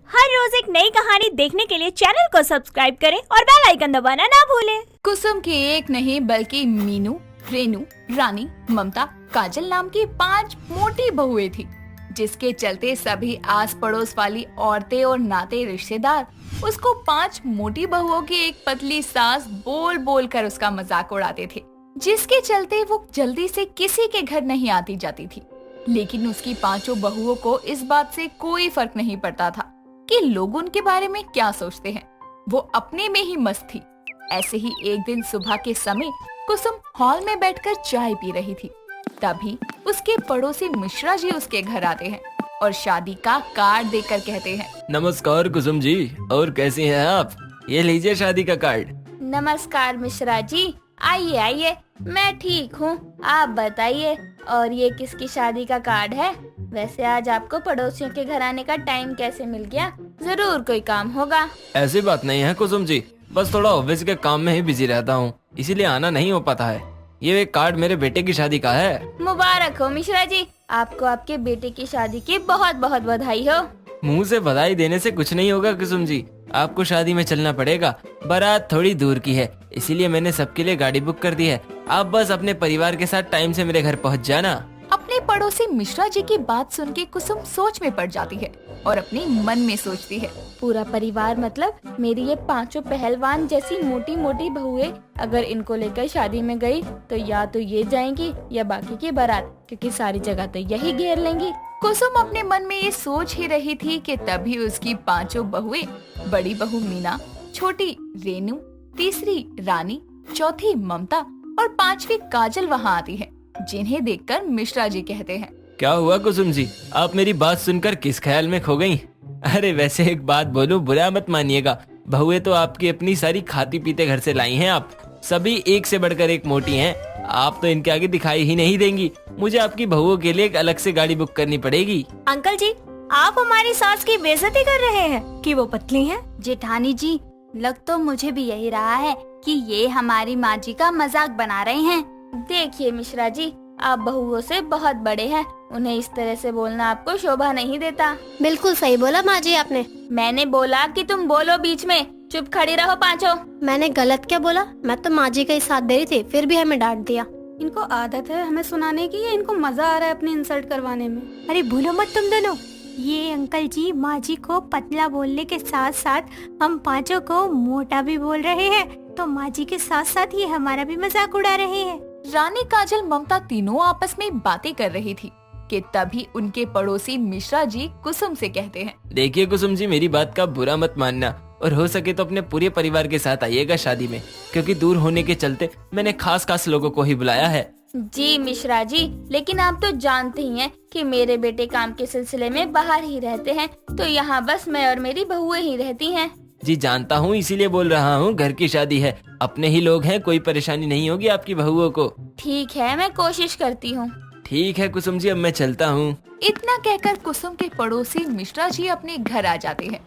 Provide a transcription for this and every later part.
हर रोज एक नई कहानी देखने के लिए चैनल को सब्सक्राइब करें और बेल आइकन दबाना ना भूलें। कुसुम की एक नहीं बल्कि मीनू, रेनू, रानी, ममता, काजल नाम की 5 मोटी बहुएं थी, जिसके चलते सभी आस पड़ोस वाली औरतें और नाते रिश्तेदार उसको 5 मोटी बहुओं की एक पतली सास बोल बोल कर उसका मजाक उड़ाते थे, जिसके चलते वो जल्दी से किसी के घर नहीं आती जाती थी। लेकिन उसकी 5 बहुओं को इस बात से कोई फर्क नहीं पड़ता था कि लोग उनके बारे में क्या सोचते हैं। वो अपने में ही मस्त थी। ऐसे ही एक दिन सुबह के समय कुसुम हॉल में बैठकर चाय पी रही थी। तभी उसके पड़ोसी मिश्रा जी उसके घर आते हैं और शादी का कार्ड देकर कहते हैं, नमस्कार कुसुम जी, और कैसी हैं आप? ये लीजिए शादी का कार्ड। नमस्कार मिश्रा जी, आइए आइए, मैं ठीक हूँ, आप बताइए। और ये किसकी शादी का कार्ड है? वैसे आज आपको पड़ोसियों के घर आने का टाइम कैसे मिल गया? जरूर कोई काम होगा। ऐसी बात नहीं है कुसुम जी, बस थोड़ा ऑफिस के काम में ही बिजी रहता हूँ, इसीलिए आना नहीं हो पाता है। ये एक कार्ड मेरे बेटे की शादी का है। मुबारक हो मिश्रा जी, आपको आपके बेटे की शादी की बहुत बहुत बधाई हो। मुंह से बधाई देने से कुछ नहीं होगा कुसुम जी, आपको शादी में चलना पड़ेगा। बारात थोड़ी दूर की है, इसीलिए मैंने सबके लिए गाड़ी बुक कर दी है। आप बस अपने परिवार के साथ टाइम से मेरे घर पहुंच जाना। अपने पड़ोसी मिश्रा जी की बात सुन के कुसुम सोच में पड़ जाती है और अपने मन में सोचती है, पूरा परिवार मतलब मेरी ये 5 पहलवान जैसी मोटी मोटी बहुएं, अगर इनको लेकर शादी में गई तो या तो ये जाएंगी या बाकी की बारात, क्योंकि सारी जगह तो यही घेर लेंगी। कुसुम अपने मन में ये सोच ही रही थी कि तभी उसकी 5 बहुएं, बड़ी बहू मीना, छोटी रेनू, तीसरी रानी, चौथी ममता और 5वीं काजल वहाँ आती है, जिन्हें देखकर मिश्रा जी कहते हैं, क्या हुआ कुसुम जी, आप मेरी बात सुनकर किस ख्याल में खो गयी? अरे वैसे एक बात बोलूं, बुरा मत मानिएगा, बहुएं तो आपकी अपनी सारी खाती पीते घर से लाई हैं। आप सभी एक से बढ़कर एक मोटी हैं, आप तो इनके आगे दिखाई ही नहीं देंगी। मुझे आपकी बहुओं के लिए एक अलग से गाड़ी बुक करनी पड़ेगी। अंकल जी, आप हमारी सास की बेइज्जती कर रहे हैं कि वो पतली हैं। जेठानी जी, लग तो मुझे भी यही रहा है कि ये हमारी माँ जी का मजाक बना रहे हैं। देखिए मिश्रा जी, आप बहुओं से बहुत बड़े हैं, उन्हें इस तरह से बोलना आपको शोभा नहीं देता। बिल्कुल सही बोला माँ जी आपने। मैंने बोला कि तुम बोलो बीच में, चुप खड़ी रहो पांचों। मैंने गलत क्या बोला? मैं तो माँ जी का ही साथ दे रही थी, फिर भी हमें डांट दिया। इनको आदत है हमें सुनाने की या इनको मजा आ रहा है अपनी इंसल्ट करवाने में? अरे भूलो मत तुम दोनों, ये अंकल जी माँ जी को पतला बोलने के साथ साथ हम 5 को मोटा भी बोल रहे हैं, तो माँ जी के साथ साथ ये हमारा भी मजाक उड़ा रहे हैं। रानी, काजल, ममता तीनों आपस में बातें कर रही थी कि तभी उनके पड़ोसी मिश्रा जी कुसुम से कहते हैं, देखिए कुसुम जी, मेरी बात का बुरा मत मानना, और हो सके तो अपने पूरे परिवार के साथ आइएगा शादी में, क्योंकि दूर होने के चलते मैंने खास लोगों को ही बुलाया है। जी मिश्रा जी, लेकिन आप तो जानते ही हैं कि मेरे बेटे काम के सिलसिले में बाहर ही रहते हैं, तो यहाँ बस मैं और मेरी बहुएं ही रहती हैं। जी जानता हूँ, इसीलिए बोल रहा हूँ, घर की शादी है, अपने ही लोग हैं, कोई परेशानी नहीं होगी आपकी बहुओं को। ठीक है, मैं कोशिश करती हूँ। ठीक है कुसुम जी, अब मैं चलता हूँ। इतना कहकर कुसुम के पड़ोसी मिश्रा जी अपने घर आ जाते हैं,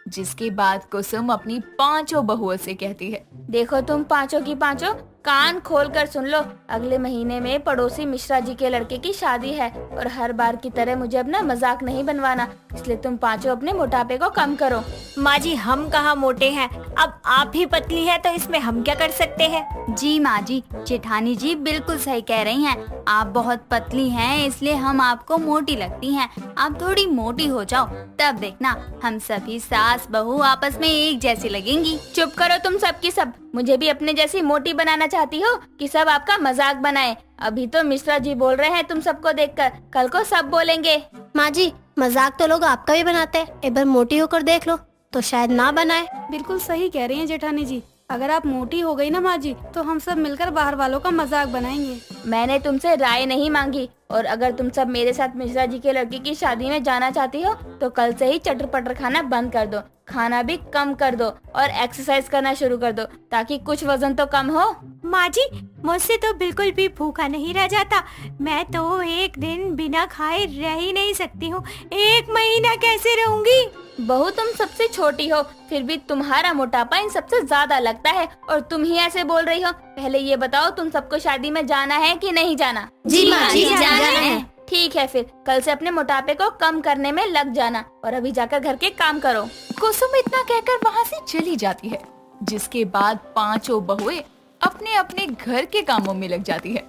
जिसके बाद कुसुम अपनी 5 बहुओं से कहती है, देखो तुम 5 की 5 कान खोल कर सुन लो, अगले महीने में पड़ोसी मिश्रा जी के लड़के की शादी है और हर बार की तरह मुझे अपना मजाक नहीं बनवाना, इसलिए तुम 5 अपने मोटापे को कम करो। माँ जी, हम कहाँ मोटे हैं, अब आप ही पतली है तो इसमें हम क्या कर सकते हैं। जी माँ जी, जेठानी जी बिल्कुल सही कह रही हैं। आप बहुत पतली हैं, इसलिए हम आपको मोटी लगती हैं। आप थोड़ी मोटी हो जाओ, तब देखना हम सभी सास बहू आपस में एक जैसी लगेंगी। चुप करो तुम सब की सब, मुझे भी अपने जैसी मोटी बनाना चाहती हो कि सब आपका मजाक बनाए? अभी तो मिश्रा जी बोल रहे हैं तुम सबको देखकर, कल को सब बोलेंगे। माँ जी, मजाक तो लोग आपका भी बनाते हैं, एक बार मोटी होकर देख लो तो शायद ना बनाए। बिल्कुल सही कह रही हैं जेठानी जी, अगर आप मोटी हो गई ना माँ जी, तो हम सब मिलकर बाहर वालों का मजाक बनाएंगे। मैंने तुमसे राय नहीं मांगी, और अगर तुम सब मेरे साथ मिश्रा जी के लड़के की शादी में जाना चाहती हो तो कल से ही चटर पटर खाना बंद कर दो, खाना भी कम कर दो और एक्सरसाइज करना शुरू कर दो, ताकि कुछ वजन तो कम हो। माँ जी, मुझसे तो बिल्कुल भी भूखा नहीं रह जाता, मैं तो एक दिन बिना खाए रह ही नहीं सकती हूँ, 1 महीना कैसे रहूंगी। बहू, तुम सबसे छोटी हो, फिर भी तुम्हारा मोटापा इन सबसे ज्यादा लगता है और तुम ही ऐसे बोल रही हो। पहले ये बताओ, तुम सबको शादी में जाना है कि नहीं जाना? जी माँ जी, जाना है। ठीक है, फिर कल से अपने मोटापे को कम करने में लग जाना और अभी जाकर घर के काम करो। कुसुम इतना कहकर वहाँ से चली जाती है, जिसके बाद पांचों बहुएं अपने अपने घर के कामों में लग जाती है।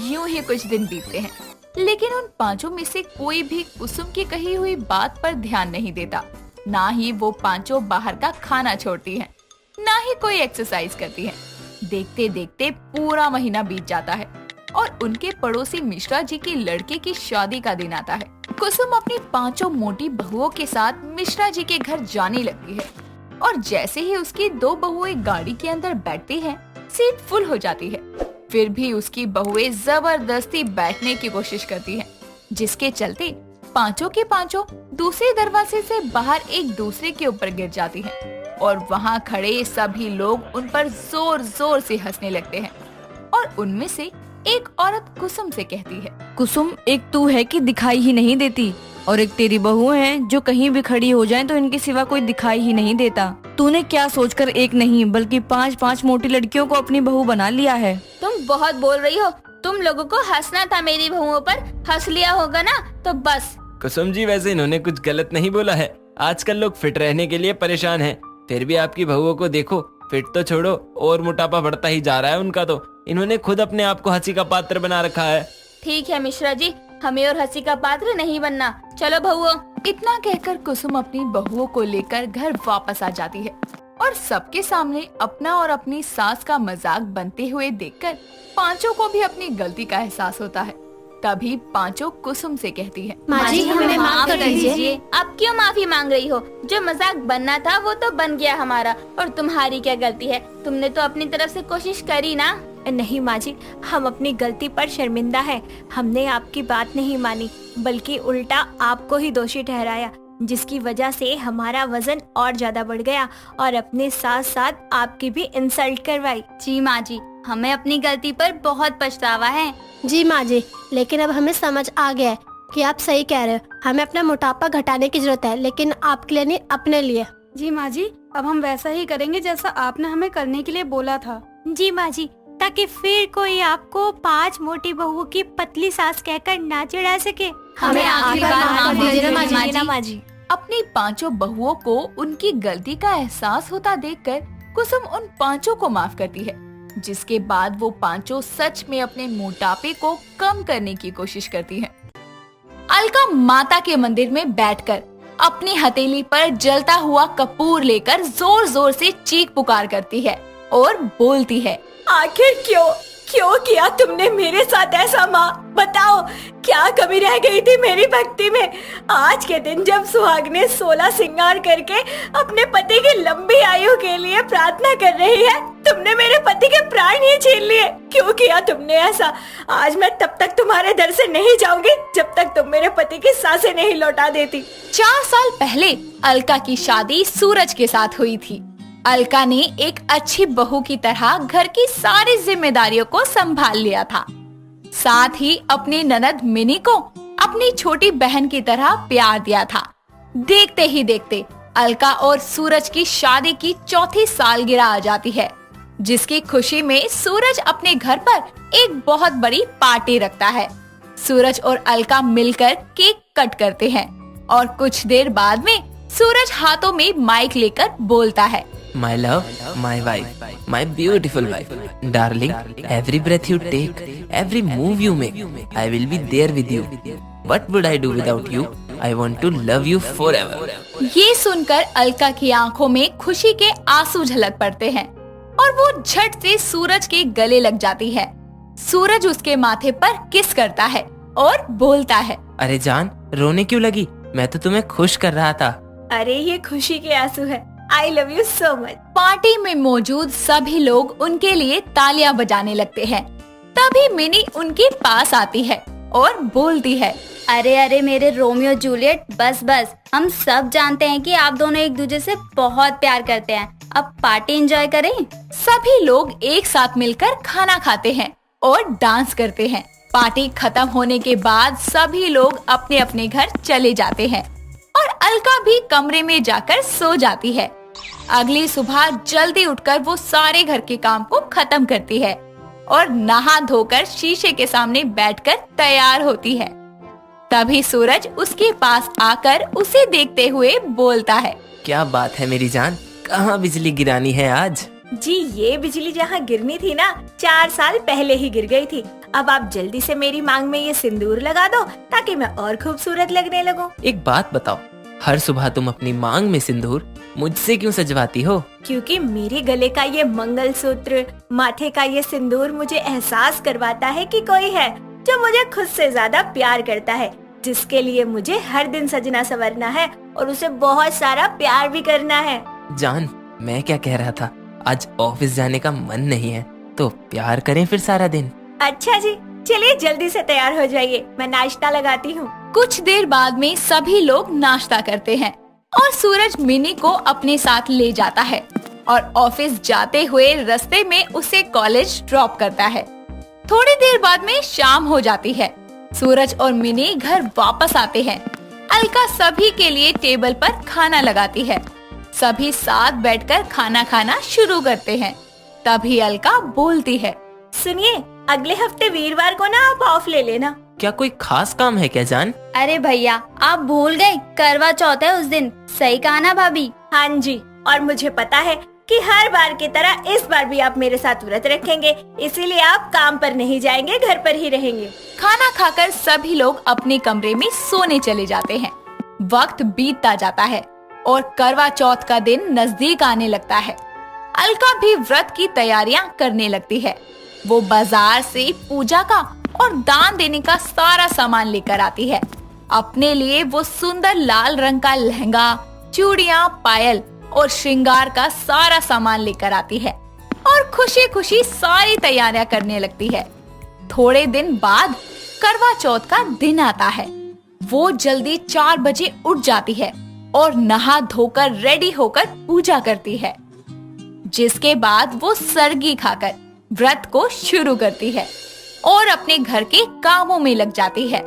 यूं ही कुछ दिन बीतते हैं, लेकिन उन पांचों में से कोई भी कुसुम की कही हुई बात पर ध्यान नहीं देता। ना ही वो पांचों बाहर का खाना छोड़ती हैं, ना ही कोई एक्सरसाइज करती हैं। देखते देखते पूरा महीना बीत जाता है और उनके पड़ोसी मिश्रा जी की लड़के की शादी का दिन आता है। कुसुम अपनी पांचों मोटी बहुओं के साथ मिश्रा जी के घर जाने लगती है और जैसे ही उसकी दो बहुएं गाड़ी के अंदर बैठती हैं, सीट फुल हो जाती है। फिर भी उसकी बहुएं जबरदस्ती बैठने की कोशिश करती हैं, जिसके चलते पांचों के पांचों दूसरे दरवाजे से बाहर एक दूसरे के ऊपर गिर जाती हैं और वहाँ खड़े सभी लोग उन पर जोर जोर से हंसने लगते हैं। और उनमें से एक औरत कुसुम से कहती है, कुसुम, एक तू है कि दिखाई ही नहीं देती, और एक तेरी बहू है जो कहीं भी खड़ी हो जाए तो इनके सिवा कोई दिखाई ही नहीं देता। तूने क्या सोचकर एक नहीं बल्कि 5-5 मोटी लड़कियों को अपनी बहू बना लिया है। तुम बहुत बोल रही हो। तुम लोगों को हंसना था मेरी बहुओं पर, हंस लिया होगा ना, तो बस। कुसुम जी, वैसे इन्होंने कुछ गलत नहीं बोला है। आजकल लोग फिट रहने के लिए परेशान हैं, फिर भी आपकी बहुओं को देखो, फिट तो छोड़ो और मोटापा बढ़ता ही जा रहा है उनका। तो इन्होंने खुद अपने आप को हंसी का पात्र बना रखा है। ठीक है मिश्रा जी, हमें और हंसी का पात्र नहीं बनना। चलो बहुओं। इतना कहकर कुसुम अपनी बहुओं को लेकर घर वापस आ जाती है और सबके सामने अपना और अपनी सास का मजाक बनते हुए देखकर पांचों को भी अपनी गलती का एहसास होता है। तभी पांचों कुसुम से कहती है, माँ जी, हमें माफ कर दीजिए। अब क्यों माफी मांग रही हो? जो मजाक बनना था वो तो बन गया हमारा, और तुम्हारी क्या गलती है? तुमने तो अपनी तरफ से कोशिश करी ना। नहीं माँ जी, हम अपनी गलती पर शर्मिंदा है। हमने आपकी बात नहीं मानी, बल्कि उल्टा आपको ही दोषी ठहराया, जिसकी वजह से हमारा वजन और ज्यादा बढ़ गया और अपने साथ साथ आपकी भी इंसल्ट करवाई। जी माँ जी, हमें अपनी गलती पर बहुत पछतावा है। जी माँ जी, लेकिन अब हमें समझ आ गया है कि आप सही कह रहे हो। हमें अपना मोटापा घटाने की जरूरत है, लेकिन आपके लिए नहीं, अपने लिए। जी माँ जी, अब हम वैसा ही करेंगे जैसा आपने हमें करने के लिए बोला था। जी माँ जी, ताकि फिर कोई आपको 5 मोटी बहुओं की पतली सास कहकर ना चिढ़ा सके। हमें आखिरी बार माफ कर दीजिए ना माँ जी। अपनी पांचों बहुओं को उनकी गलती का एहसास होता देखकर कुसुम उन पांचों को माफ करती है, जिसके बाद वो पांचों सच में अपने मोटापे को कम करने की कोशिश करती हैं। अलका माता के मंदिर में बैठकर अपनी हथेली पर जलता हुआ कपूर लेकर जोर जोर से चीख पुकार करती है और बोलती है, आखिर क्यों किया तुमने मेरे साथ ऐसा माँ? बताओ, क्या कमी रह गई थी मेरी भक्ति में? आज के दिन जब सुहाग ने 16 श्रृंगार करके अपने पति की लंबी आयु के लिए प्रार्थना कर रही है, तुमने मेरे पति के प्राण ही छीन लिए। क्यों किया तुमने ऐसा? आज मैं तब तक तुम्हारे दर से नहीं जाऊंगी जब तक तुम मेरे पति की सांसें नहीं लौटा देती। 4 साल पहले अलका की शादी सूरज के साथ हुई थी। अलका ने एक अच्छी बहू की तरह घर की सारी जिम्मेदारियों को संभाल लिया था, साथ ही अपनी ननद मिनी को अपनी छोटी बहन की तरह प्यार दिया था। देखते ही देखते अलका और सूरज की शादी की 4थी सालगिरह आ जाती है, जिसकी खुशी में सूरज अपने घर पर एक बहुत बड़ी पार्टी रखता है। सूरज और अलका मिलकर केक कट करते हैं और कुछ देर बाद में सूरज हाथों में माइक लेकर बोलता है, My love, my wife, my beautiful wife, darling, every breath you take, every move you make, I will be there with you. What would I do without you? I want to love you forever. ये सुनकर अलका की आंखों में खुशी के आंसू झलक पड़ते हैं और वो झट से सूरज के गले लग जाती है। सूरज उसके माथे पर किस करता है और बोलता है, अरे जान, रोने क्यों लगी? मैं तो तुम्हें खुश कर रहा था। अरे ये खुशी के आंसू है। I love you so much. Party में मौजूद सभी लोग उनके लिए तालियां बजाने लगते हैं। तभी मिनी उनके पास आती है और बोलती है, अरे अरे मेरे रोमियो जूलियट, बस बस, हम सब जानते हैं कि आप दोनों एक दूसरे से बहुत प्यार करते हैं। अब पार्टी एंजॉय करें। सभी लोग एक साथ मिलकर खाना खाते हैं और डांस करते हैं। पार्टी खत्म होने के बाद सभी लोग अपने अपने घर चले जाते हैं और अलका भी कमरे में जाकर सो जाती है। अगली सुबह जल्दी उठकर वो सारे घर के काम को खत्म करती है और नहा धोकर शीशे के सामने बैठकर तैयार होती है। तभी सूरज उसके पास आकर उसे देखते हुए बोलता है। क्या बात है मेरी जान, कहाँ बिजली गिरानी है आज? जी ये बिजली जहाँ गिरनी थी ना 4 साल पहले ही गिर गई थी। अब आप जल्दी से मेरी मांग में ये सिंदूर लगा दो ताकि मैं और खूबसूरत लगने लगूं। एक बात बताओ, हर सुबह तुम अपनी मांग में सिंदूर मुझसे क्यों सजवाती हो? क्योंकि मेरे गले का ये मंगलसूत्र, माथे का ये सिंदूर मुझे एहसास करवाता है कि कोई है जो मुझे खुद से ज्यादा प्यार करता है, जिसके लिए मुझे हर दिन सजना संवरना है और उसे बहुत सारा प्यार भी करना है। जान, मैं क्या कह रहा था, आज ऑफिस जाने का मन नहीं है तो प्यार करें फिर सारा दिन। अच्छा जी, चलिए जल्दी से तैयार हो जाइए, मैं नाश्ता लगाती हूँ। कुछ देर बाद में सभी लोग नाश्ता करते हैं और सूरज मिनी को अपने साथ ले जाता है और ऑफिस जाते हुए रास्ते में उसे कॉलेज ड्रॉप करता है। थोड़ी देर बाद में शाम हो जाती है। सूरज और मिनी घर वापस आते हैं। अलका सभी के लिए टेबल पर खाना लगाती है। सभी साथ बैठकर खाना खाना शुरू करते हैं। तभी अलका बोलती है, सुनिए, अगले हफ्ते वीरवार को ना आप ऑफ ले लेना। क्या कोई खास काम है क्या जान? अरे भैया, आप भूल गए, करवा चौथ है उस दिन। सही कहा ना भाभी? हाँ जी, और मुझे पता है कि हर बार की तरह इस बार भी आप मेरे साथ व्रत रखेंगे, इसीलिए आप काम पर नहीं जाएंगे, घर पर ही रहेंगे। खाना खाकर सभी लोग अपने कमरे में सोने चले जाते हैं। वक्त बीतता जाता है और करवा चौथ का दिन नजदीक आने लगता है। अलका भी व्रत की तैयारियां करने लगती है। वो बाजार से पूजा का और दान देने का सारा सामान लेकर आती है। अपने लिए वो सुंदर लाल रंग का लहंगा, चूड़ियां, पायल और श्रृंगार का सारा सामान लेकर आती है और खुशी खुशी सारी तैयारियां करने लगती है। थोड़े दिन बाद करवा चौथ का दिन आता है। वो जल्दी 4 बजे उठ जाती है और नहा धोकर रेडी होकर पूजा करती है, जिसके बाद वो सरगी खाकर व्रत को शुरू करती है और अपने घर के कामों में लग जाती है।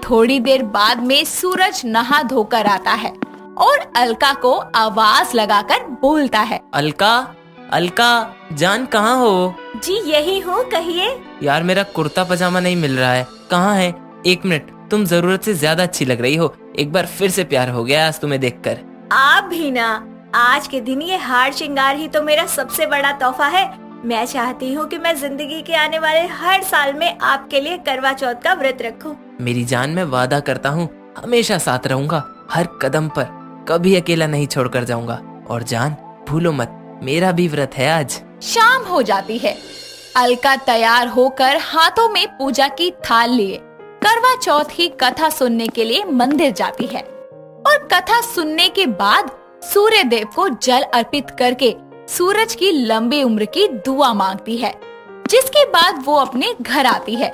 थोड़ी देर बाद में सूरज नहा धोकर आता है और अलका को आवाज लगाकर बोलता है, अलका, अलका जान कहाँ हो? जी यही हूँ, कहिए। यार मेरा कुर्ता पजामा नहीं मिल रहा है, कहाँ है? 1 मिनट, तुम जरूरत से ज्यादा अच्छी लग रही हो। एक बार फिर से प्यार हो गया आज तुम्हें देखकर। आप भी ना, आज के दिन ये हार श्रृंगार ही तो मेरा सबसे बड़ा तोहफा है। मैं चाहती हूँ कि मैं जिंदगी के आने वाले हर साल में आपके लिए करवा चौथ का व्रत रखूं। मेरी जान, मैं वादा करता हूँ हमेशा साथ रहूंगा, हर कदम पर, कभी अकेला नहीं छोड़कर जाऊंगा। और जान, भूलो मत, मेरा भी व्रत है आज। शाम हो जाती है। अलका तैयार होकर हाथों में पूजा की थाल लिए करवा चौथ की कथा सुनने के लिए मंदिर जाती है और कथा सुनने के बाद सूर्य देव को जल अर्पित करके सूरज की लंबी उम्र की दुआ मांगती है, जिसके बाद वो अपने घर आती है।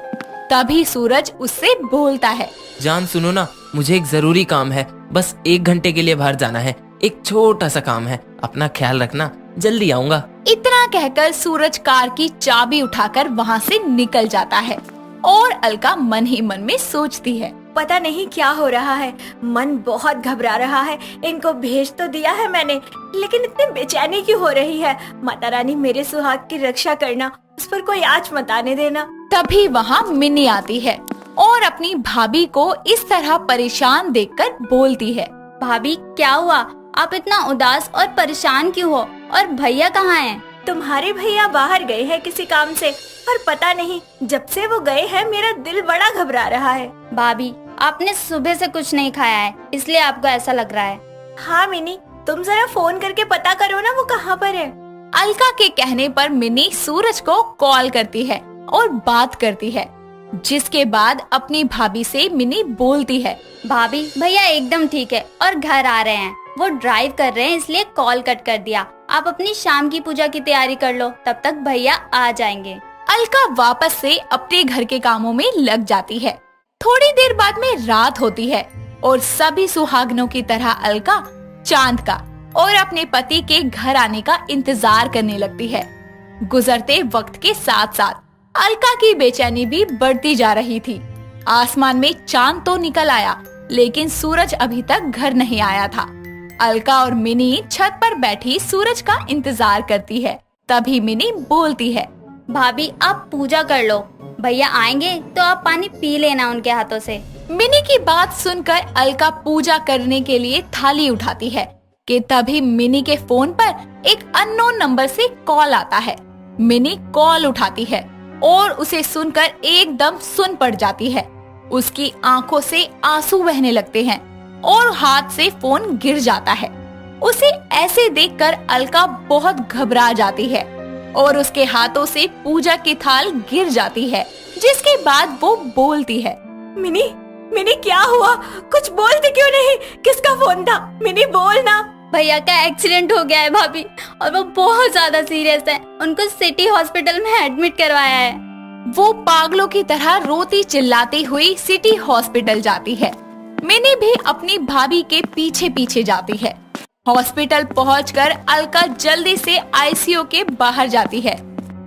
तभी सूरज उससे बोलता है, जान सुनो ना, मुझे एक जरूरी काम है, बस 1 घंटे के लिए बाहर जाना है, एक छोटा सा काम है, अपना ख्याल रखना, जल्दी आऊंगा। इतना कहकर सूरज कार की चाबी उठाकर वहाँ से निकल जाता है और अलका मन ही मन में सोचती है, पता नहीं क्या हो रहा है, मन बहुत घबरा रहा है। इनको भेज तो दिया है मैंने, लेकिन इतनी बेचैनी क्यों हो रही है। माता रानी मेरे सुहाग की रक्षा करना, उस पर कोई आँच मत आने देना। तभी वहाँ मिनी आती है और अपनी भाभी को इस तरह परेशान देखकर बोलती है, भाभी क्या हुआ? आप इतना उदास और परेशान क्यों हो? और भैया कहाँ हैं? तुम्हारे भैया बाहर गए हैं किसी काम से, और पता नहीं जब से वो गए हैं मेरा दिल बड़ा घबरा रहा है। भाभी, आपने सुबह से कुछ नहीं खाया है, इसलिए आपको ऐसा लग रहा है। हाँ मिनी, तुम जरा फोन करके पता करो ना वो कहाँ पर है। अलका के कहने पर मिनी सूरज को कॉल करती है और बात करती है, जिसके बाद अपनी भाभी से मिनी बोलती है, भाभी भैया एकदम ठीक है और घर आ रहे हैं। वो ड्राइव कर रहे हैं इसलिए कॉल कट कर दिया। आप अपनी शाम की पूजा की तैयारी कर लो, तब तक भैया आ जाएंगे। अलका वापस से अपने घर के कामों में लग जाती है। थोड़ी देर बाद में रात होती है और सभी सुहागनों की तरह अलका चांद का और अपने पति के घर आने का इंतजार करने लगती है। गुजरते वक्त के साथ साथ अलका की बेचैनी भी बढ़ती जा रही थी। आसमान में चांद तो निकल आया, लेकिन सूरज अभी तक घर नहीं आया था। अलका और मिनी छत पर बैठी सूरज का इंतजार करती है। तभी मिनी बोलती है, भाभी आप पूजा कर लो, भैया आएंगे तो आप पानी पी लेना उनके हाथों से। मिनी की बात सुनकर अलका पूजा करने के लिए थाली उठाती है कि तभी मिनी के फोन पर एक अननोन नंबर से कॉल आता है। मिनी कॉल उठाती है और उसे सुनकर एकदम सुन पड़ जाती है। उसकी आंखों से आंसू बहने लगते हैं और हाथ से फोन गिर जाता है। उसे ऐसे देखकर अलका बहुत घबरा जाती है और उसके हाथों से पूजा की थाल गिर जाती है, जिसके बाद वो बोलती है, मिनी मिनी क्या हुआ? कुछ बोलते क्यों नहीं? किसका फोन था? मिनी बोल ना। भैया का एक्सीडेंट हो गया है भाभी, और वो बहुत ज्यादा सीरियस है। उनको सिटी हॉस्पिटल में एडमिट करवाया है। वो पागलों की तरह रोती चिल्लाती हुई सिटी हॉस्पिटल जाती है। मिनी भी अपनी भाभी के पीछे पीछे जाती है। हॉस्पिटल पहुंचकर अलका जल्दी से आईसीयू के बाहर जाती है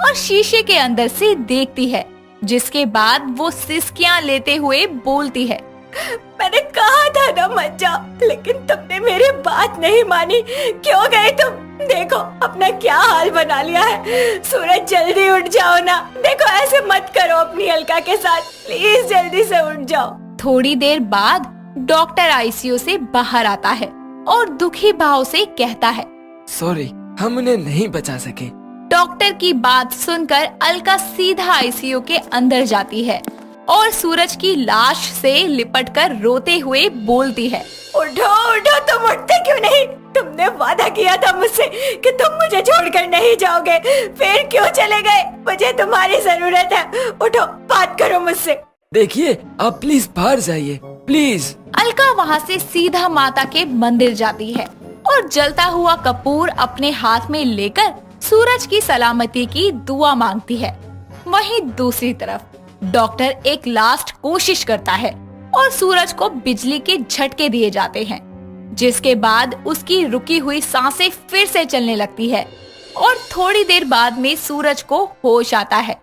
और शीशे के अंदर से देखती है, जिसके बाद वो सिसकियां लेते हुए बोलती है, मैंने कहा था ना मत जाओ, लेकिन तुमने मेरी बात नहीं मानी। क्यों गए तुम? देखो अपना क्या हाल बना लिया है। सूरज जल्दी उठ जाओ ना। देखो ऐसे मत करो अपनी अलका के साथ, प्लीज जल्दी से उठ जाओ। थोड़ी देर बाद डॉक्टर आईसीयू से बाहर आता है और दुखी भाव से कहता है, सॉरी, हम उन्हें नहीं बचा सके। डॉक्टर की बात सुनकर अलका सीधा आईसीयू के अंदर जाती है और सूरज की लाश से लिपटकर रोते हुए बोलती है, उठो उठो, तुम उठते क्यों नहीं? तुमने वादा किया था मुझसे कि तुम मुझे छोड़कर नहीं जाओगे, फिर क्यों चले गए? मुझे तुम्हारी जरूरत है। उठो, बात करो मुझसे। देखिए, आप प्लीज बाहर जाइए, प्लीज। अलका वहाँ से सीधा माता के मंदिर जाती है और जलता हुआ कपूर अपने हाथ में लेकर सूरज की सलामती की दुआ मांगती है। वहीं दूसरी तरफ डॉक्टर एक लास्ट कोशिश करता है और सूरज को बिजली के झटके दिए जाते हैं, जिसके बाद उसकी रुकी हुई सांसें फिर से चलने लगती है और थोड़ी देर बाद में सूरज को होश आता है,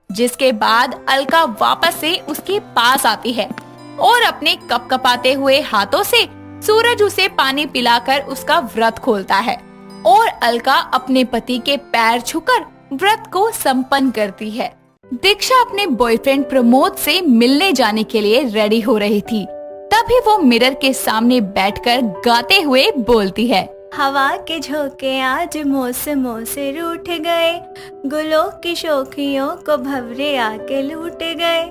जिसके बाद अलका वापस से उसके पास आती है और अपने कपकपाते हुए हाथों से सूरज उसे पानी पिलाकर उसका व्रत खोलता है और अलका अपने पति के पैर छूकर व्रत को संपन्न करती है। दीक्षा अपने बॉयफ्रेंड प्रमोद से मिलने जाने के लिए रेडी हो रही थी। तभी वो मिरर के सामने बैठकर गाते हुए बोलती है, हवा के झोंके आज मौसमों से रूठ गए, गुलों की शोखियों को भंवरे आके लूट गए।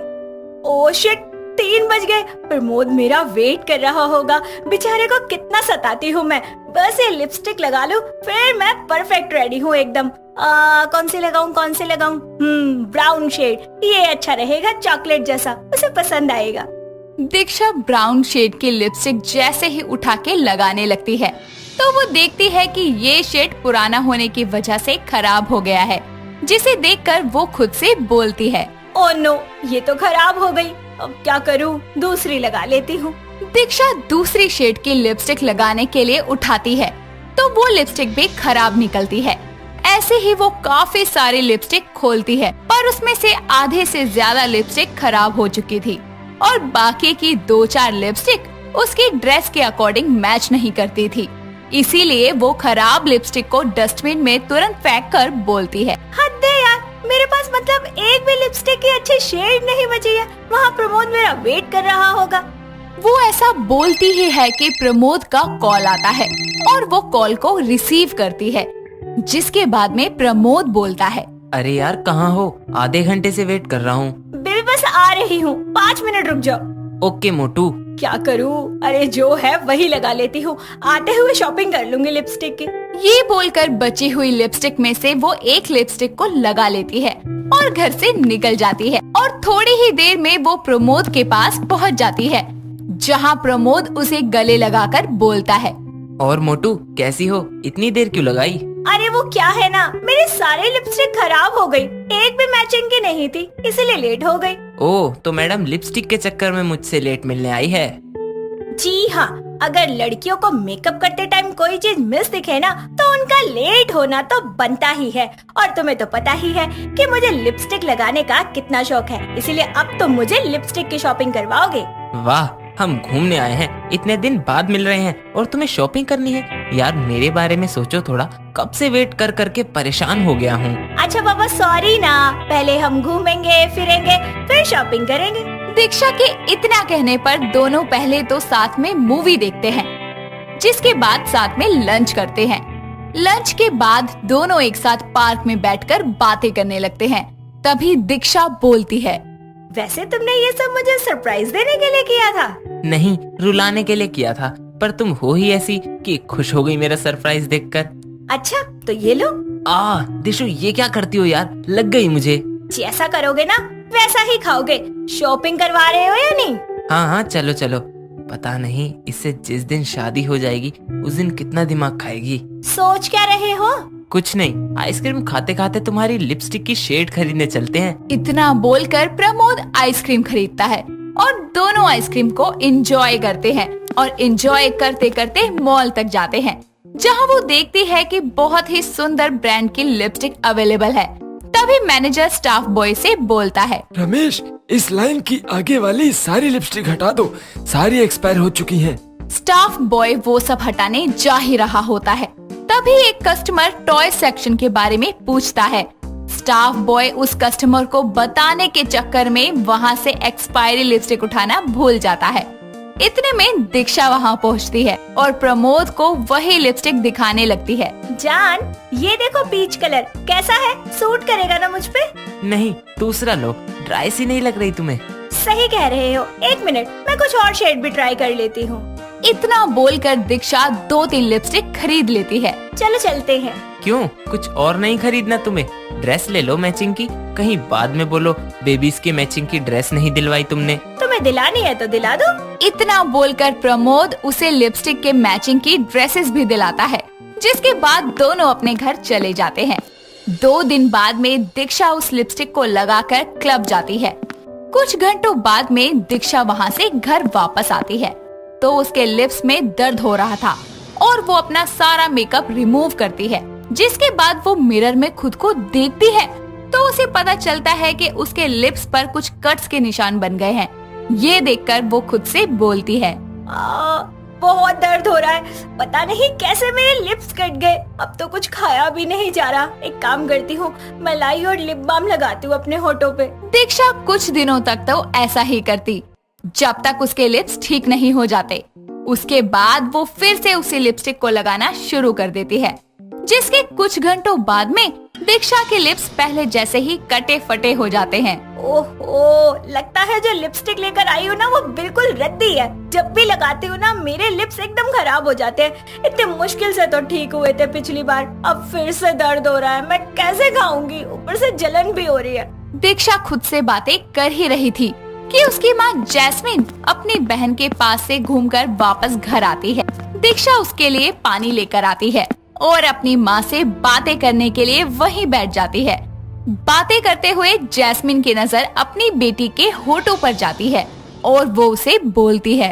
ओ शिट, 3 बज गए। प्रमोद मेरा वेट कर रहा होगा। बेचारे को कितना सताती हूँ मैं। बस ये लिपस्टिक लगा लूं, फिर मैं परफेक्ट रेडी हूँ एकदम। कौन से लगाऊं? ब्राउन शेड, ये अच्छा रहेगा, चॉकलेट जैसा, उसे पसंद आएगा। दीक्षा ब्राउन शेड की लिपस्टिक जैसे ही उठा के लगाने लगती है तो वो देखती है कि ये शेड पुराना होने की वजह से खराब हो गया है, जिसे देखकर वो खुद से बोलती है, ओह नो, ये तो खराब हो गई। अब क्या करूं? दूसरी लगा लेती हूँ। दीक्षा दूसरी शेड की लिपस्टिक लगाने के लिए उठाती है तो वो लिपस्टिक भी खराब निकलती है। ऐसे ही वो काफी सारी लिपस्टिक खोलती है, पर उसमें से आधे से ज्यादा लिपस्टिक खराब हो चुकी थी और बाकी की 2-4 लिपस्टिक उसकी ड्रेस के अकॉर्डिंग मैच नहीं करती थी। इसीलिए वो खराब लिपस्टिक को डस्टबिन में तुरंत फेंक कर बोलती है, हद है यार, मेरे पास मतलब एक भी लिपस्टिक की अच्छी शेड नहीं बची है। वहाँ प्रमोद मेरा वेट कर रहा होगा। वो ऐसा बोलती ही है कि प्रमोद का कॉल आता है और वो कॉल को रिसीव करती है, जिसके बाद में प्रमोद बोलता है, अरे यार, कहाँ हो? आधे घंटे से वेट कर रहा हूँ। बेबी बस आ रही हूँ, 5 मिनट रुक जाओ। ओके मोटू। क्या करूँ? अरे जो है वही लगा लेती हूँ, आते हुए शॉपिंग कर लूंगी लिपस्टिक की। ये बोलकर बची हुई लिपस्टिक में से वो एक लिपस्टिक को लगा लेती है और घर से निकल जाती है और थोड़ी ही देर में वो प्रमोद के पास पहुंच जाती है, जहां प्रमोद उसे गले लगाकर बोलता है, और मोटू कैसी हो? इतनी देर क्यों लगाई? अरे वो क्या है ना, मेरी सारी लिपस्टिक खराब हो गई, एक भी मैचिंग की नहीं थी, इसलिए लेट हो गई। ओह, तो मैडम लिपस्टिक के चक्कर में मुझसे लेट मिलने आई है। जी हाँ, अगर लड़कियों को मेकअप करते टाइम कोई चीज मिस दिखे ना, तो उनका लेट होना तो बनता ही है। और तुम्हें तो पता ही है कि मुझे लिपस्टिक लगाने का कितना शौक है, इसीलिए अब तो मुझे लिपस्टिक की शॉपिंग करवाओगे। वाह, हम घूमने आए हैं, इतने दिन बाद मिल रहे हैं और तुम्हें शॉपिंग करनी है। यार मेरे बारे में सोचो थोड़ा, कब से वेट कर करके परेशान हो गया हूँ। अच्छा पापा सॉरी ना, पहले हम घूमेंगे फिरेंगे फिर शॉपिंग करेंगे। दीक्षा के इतना कहने पर दोनों पहले तो साथ में मूवी देखते हैं, जिसके बाद साथ में लंच करते हैं। लंच के बाद दोनों एक साथ पार्क में बैठकर बातें करने लगते हैं। तभी दीक्षा बोलती है, वैसे तुमने ये सब मुझे सरप्राइज देने के लिए किया था? नहीं, रुलाने के लिए किया था, पर तुम हो ही ऐसी कि खुश हो गई मेरा सरप्राइज देखकर। अच्छा तो ये लो। दिशु ये क्या करती हो यार, लग गई मुझे। जैसा करोगे ना वैसा ही खाओगे। शॉपिंग करवा रहे हो या नहीं? हाँ चलो चलो। पता नहीं इससे जिस दिन शादी हो जाएगी उस दिन कितना दिमाग खाएगी। सोच क्या रहे हो? कुछ नहीं, आइसक्रीम खाते खाते तुम्हारी लिपस्टिक की शेड खरीदने चलते हैं। इतना बोलकर प्रमोद आइसक्रीम खरीदता है और दोनों आइसक्रीम को एंजॉय करते हैं और एंजॉय करते करते मॉल तक जाते हैं, जहां वो देखती है कि बहुत ही सुंदर ब्रांड की लिपस्टिक अवेलेबल है। तभी मैनेजर स्टाफ बॉय से बोलता है, रमेश इस लाइन की आगे वाली सारी लिपस्टिक हटा दो, सारी एक्सपायर हो चुकी हैं। स्टाफ बॉय वो सब हटाने जा ही रहा होता है। तभी एक कस्टमर टॉय सेक्शन के बारे में पूछता है। स्टाफ बॉय उस कस्टमर को बताने के चक्कर में वहाँ से एक्सपायरी लिपस्टिक उठाना भूल जाता है। इतने में दीक्षा वहाँ पहुँचती है और प्रमोद को वही लिपस्टिक दिखाने लगती है। जान ये देखो पीच कलर कैसा है, सूट करेगा ना मुझ पे? नहीं दूसरा लो, ड्राई सी नहीं लग रही तुम्हें? सही कह रहे हो, एक मिनट मैं कुछ और शेड भी ट्राई कर लेती हूँ। इतना बोलकर दीक्षा 2-3 लिपस्टिक खरीद लेती है। चलो चलते हैं। क्यों, कुछ और नहीं खरीदना तुम्हें? ड्रेस ले लो मैचिंग की, कहीं बाद में बोलो बेबीज के मैचिंग की ड्रेस नहीं दिलवाई तुमने। तुम्हें दिलानी है तो दिला दो। इतना बोलकर प्रमोद उसे लिपस्टिक के मैचिंग की ड्रेसेस भी दिलाता है, जिसके बाद दोनों अपने घर चले जाते हैं। 2 दिन बाद में दीक्षा उस लिपस्टिक को लगाकर क्लब जाती है। कुछ घंटों बाद में दीक्षा वहाँ से घर वापस आती है तो उसके लिप्स में दर्द हो रहा था और वो अपना सारा मेकअप रिमूव करती है। जिसके बाद वो मिरर में खुद को देखती है तो उसे पता चलता है कि उसके लिप्स पर कुछ कट्स के निशान बन गए हैं। ये देखकर वो खुद से बोलती है, बहुत दर्द हो रहा है, पता नहीं कैसे मेरे लिप्स कट गए। अब तो कुछ खाया भी नहीं जा रहा। एक काम करती हूँ, मलाई और लिप बाम लगाती हूँ अपने होठों पे। दीक्षा कुछ दिनों तक तो ऐसा ही करती, जब तक उसके लिप्स ठीक नहीं हो जाते। उसके बाद वो फिर से उसी लिपस्टिक को लगाना शुरू कर देती है, जिसके कुछ घंटों बाद में दीक्षा के लिप्स पहले जैसे ही कटे फटे हो जाते हैं। ओहो, लगता है जो लिपस्टिक लेकर आई हूँ ना वो बिल्कुल रद्दी है। जब भी लगाती हूँ ना मेरे लिप्स एकदम खराब हो जाते हैं। इतने मुश्किल से तो ठीक हुए थे पिछली बार, अब फिर से दर्द हो रहा है। मैं कैसे खाऊंगी, ऊपर से जलन भी हो रही है। दीक्षा खुद से बातें कर ही रही थी कि उसकी माँ जैस्मिन अपनी बहन के पास से घूमकर वापस घर आती है। दीक्षा उसके लिए पानी लेकर आती है और अपनी माँ से बातें करने के लिए वहीं बैठ जाती है। बातें करते हुए जैस्मिन की नजर अपनी बेटी के होठों पर जाती है और वो उसे बोलती है,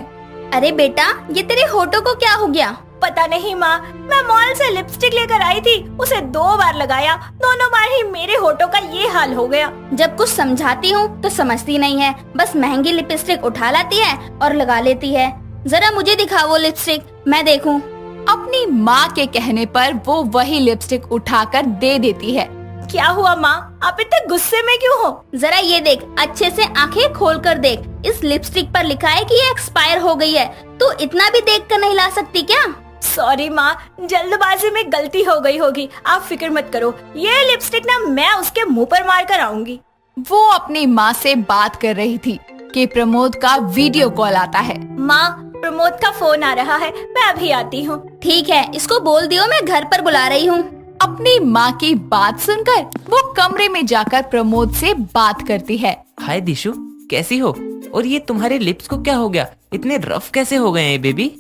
अरे बेटा ये तेरे होठों को क्या हो गया? पता नहीं माँ, मैं मॉल से लिपस्टिक लेकर आई थी, उसे 2 बार लगाया, दोनों बार ही मेरे होठों का ये हाल हो गया। जब कुछ समझाती हूँ तो समझती नहीं है, बस महंगी लिपस्टिक उठा लाती है और लगा लेती है। जरा मुझे दिखा वो लिपस्टिक, मैं देखूं। अपनी माँ के कहने पर वो वही लिपस्टिक उठाकर दे देती है। क्या हुआ माँ, आप इतने गुस्से में क्यों हो? जरा ये देख, अच्छे से आंखें खोल कर देख। इस लिपस्टिक पर लिखा है कि ये एक्सपायर हो गई है, तो इतना भी देख कर नहीं ला सकती क्या? सॉरी माँ, जल्दबाजी में गलती हो गई होगी, आप फिक्र मत करो। ये लिपस्टिक ना मैं उसके मुंह पर मार कर आऊंगी। वो अपनी माँ से बात कर रही थी कि प्रमोद का वीडियो कॉल आता है। माँ, प्रमोद का फोन आ रहा है, मैं अभी आती हूँ। ठीक है, इसको बोल दियो मैं घर पर बुला रही हूँ। अपनी माँ की बात सुनकर वो कमरे में जाकर प्रमोद से बात करती है। हाय दिशु, कैसी हो? और ये तुम्हारे लिप्स को क्या हो गया, इतने रफ कैसे हो गए हैं बेबी?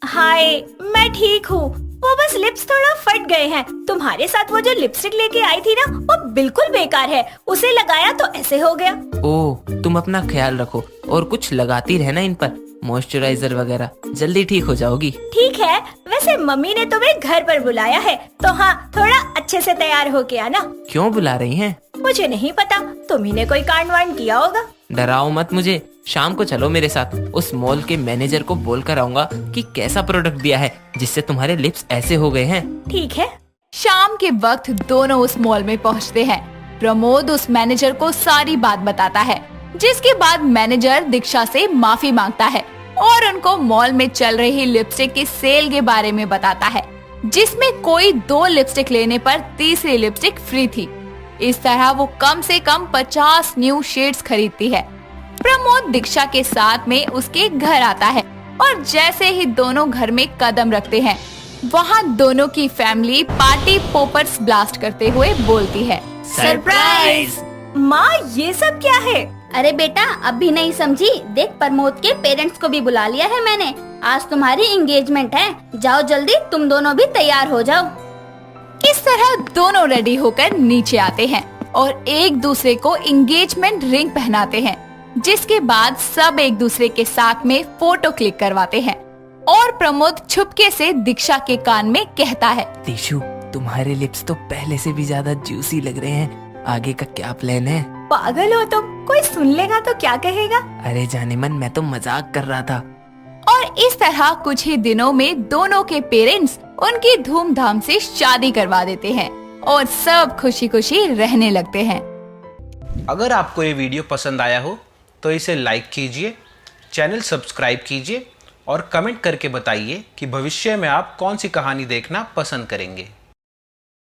हाय, मैं ठीक हूँ, वो बस लिप्स थोड़ा फट गए हैं। तुम्हारे साथ वो जो लिपस्टिक लेके आई थी ना वो बिल्कुल बेकार है, उसे लगाया तो ऐसे हो गया। ओह, तुम अपना ख्याल रखो और कुछ लगाती रहना इन पर, मॉइस्चराइजर वगैरह, जल्दी ठीक हो जाओगी। ठीक है, वैसे मम्मी ने तुम्हें घर पर बुलाया है तो हाँ, थोड़ा अच्छे से तैयार होके आना। क्यों बुला रही हैं? मुझे नहीं पता, तुम्ही ने कोई कांड वांड किया होगा। डराओ मत मुझे, शाम को चलो मेरे साथ। उस मॉल के मैनेजर को बोल कर आऊंगा कि कैसा प्रोडक्ट दिया है जिससे तुम्हारे लिप्स ऐसे हो गए हैं। ठीक है। शाम के वक्त दोनों उस मॉल में पहुंचते हैं। प्रमोद उस मैनेजर को सारी बात बताता है, जिसके बाद मैनेजर दीक्षा से माफी मांगता है और उनको मॉल में चल रही लिपस्टिक की सेल के बारे में बताता है, जिसमें कोई 2 लिपस्टिक लेने पर तीसरी लिपस्टिक फ्री थी। इस तरह वो कम से कम 50 न्यू शेड्स खरीदती है। प्रमोद दीक्षा के साथ में उसके घर आता है और जैसे ही दोनों घर में कदम रखते हैं, वहाँ दोनों की फैमिली पार्टी पॉपर्स ब्लास्ट करते हुए बोलती है, सरप्राइज! माँ, ये सब क्या है? अरे बेटा, अब भी नहीं समझी? देख, प्रमोद के पेरेंट्स को भी बुला लिया है मैंने। आज तुम्हारी एंगेजमेंट है। जाओ जल्दी, तुम दोनों भी तैयार हो जाओ। इस तरह दोनों रेडी होकर नीचे आते हैं और एक दूसरे को एंगेजमेंट रिंग पहनाते हैं, जिसके बाद सब एक दूसरे के साथ में फोटो क्लिक करवाते हैं और प्रमोद छुपके से दीक्षा के कान में कहता है, तीशु, तुम्हारे लिप्स तो पहले से भी ज्यादा जूसी लग रहे हैं। आगे का क्या प्लान है? पागल हो तुम? कोई सुन लेगा तो क्या कहेगा? अरे जाने मन, मैं तो मजाक कर रहा था। और इस तरह कुछ ही दिनों में दोनों के पेरेंट्स उनकी धूमधाम से शादी करवा देते हैं और सब खुशी खुशी रहने लगते हैं। अगर आपको ये वीडियो पसंद आया हो तो इसे लाइक कीजिए, चैनल सब्सक्राइब कीजिए और कमेंट करके बताइए कि भविष्य में आप कौन सी कहानी देखना पसंद करेंगे।